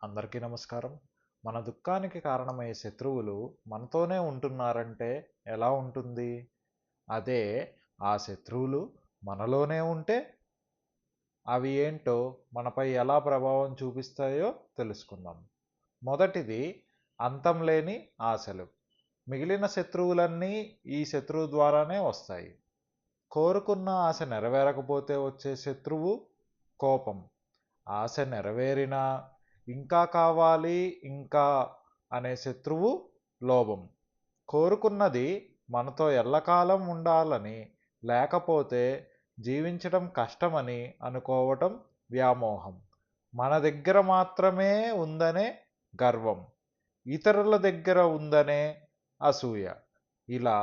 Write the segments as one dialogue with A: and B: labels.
A: అందరికీ నమస్కారం. మన దుఃఖానికి కారణమయ్యే శత్రువులు మనతోనే ఉంటున్నారంటే ఎలా ఉంటుంది? అదే ఆ శత్రువులు మనలోనే ఉంటే అవి ఏంటో మనపై ఎలా ప్రభావం చూపిస్తాయో తెలుసుకుందాం. మొదటిది అంతం లేని ఆశలు. మిగిలిన శత్రువులన్నీ ఈ శత్రువు ద్వారానే వస్తాయి. కోరుకున్న ఆశ నెరవేరకపోతే వచ్చే శత్రువు కోపం. ఆశ నెరవేరినా ఇంకా కావాలి ఇంకా అనే శత్రువు లోభం. కోరుకున్నది మనతో ఎల్లకాలం ఉండాలని లేకపోతే జీవించడం కష్టమని అనుకోవటం వ్యామోహం. మన దగ్గర మాత్రమే ఉందనే గర్వం, ఇతరుల దగ్గర ఉందనే అసూయ. ఇలా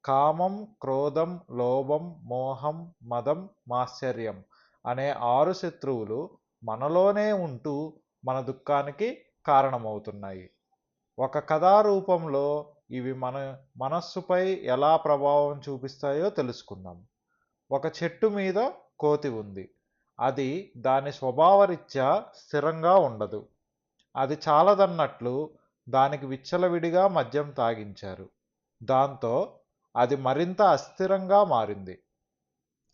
A: కామం, క్రోధం, లోభం, మోహం, మదం, మాత్సర్యం అనే 6 శత్రువులు మనలోనే ఉంటూ మన దుఃఖానికి కారణమవుతున్నాయి. ఒక కథారూపంలో ఇవి మన మనస్సుపై ఎలా ప్రభావం చూపిస్తాయో తెలుసుకుందాం. ఒక చెట్టు మీద కోతి ఉంది. అది దాని స్వభావరీత్యా స్థిరంగా ఉండదు. అది చాలదన్నట్లు దానికి విచ్చలవిడిగా మద్యం తాగించారు. దాంతో అది మరింత అస్థిరంగా మారింది.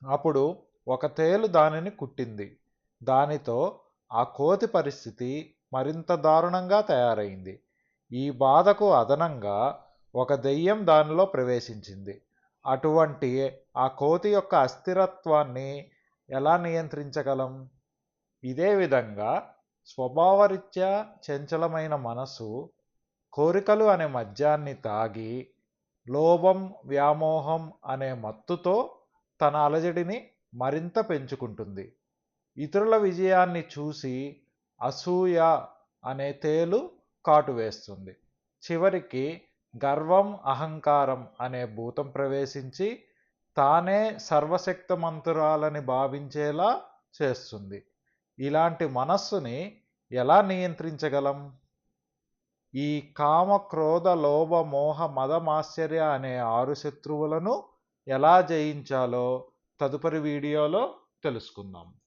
A: అప్పుడు ఒక తేలు దానిని కుట్టింది. దానితో ఆ కోతి పరిస్థితి మరింత దారుణంగా తయారైంది. ఈ బాధకు అదనంగా ఒక దెయ్యం దానిలో ప్రవేశించింది. అటువంటి ఆ కోతి యొక్క అస్థిరత్వాన్ని ఎలా నియంత్రించగలం? ఇదే విధంగా స్వభావరీత్యా చంచలమైన మనసు కోరికలు అనే మద్యాన్ని తాగి లోభం, వ్యామోహం అనే మత్తుతో తన అలజడిని మరింత పెంచుకుంటుంది. ఇతరుల విజయాన్ని చూసి అసూయ అనే తేలు కాటు వేస్తుంది. చివరికి గర్వం, అహంకారం అనే భూతం ప్రవేశించి తానే సర్వశక్తిమంతురాలని భావించేలా చేస్తుంది. ఇలాంటి మనస్సుని ఎలా నియంత్రించగలం? ఈ కామ, క్రోధ, లోభ, మోహ, మద, మాత్సర్య అనే 6 శత్రువులను ఎలా జయించాలో తదుపరి వీడియోలో తెలుసుకుందాం.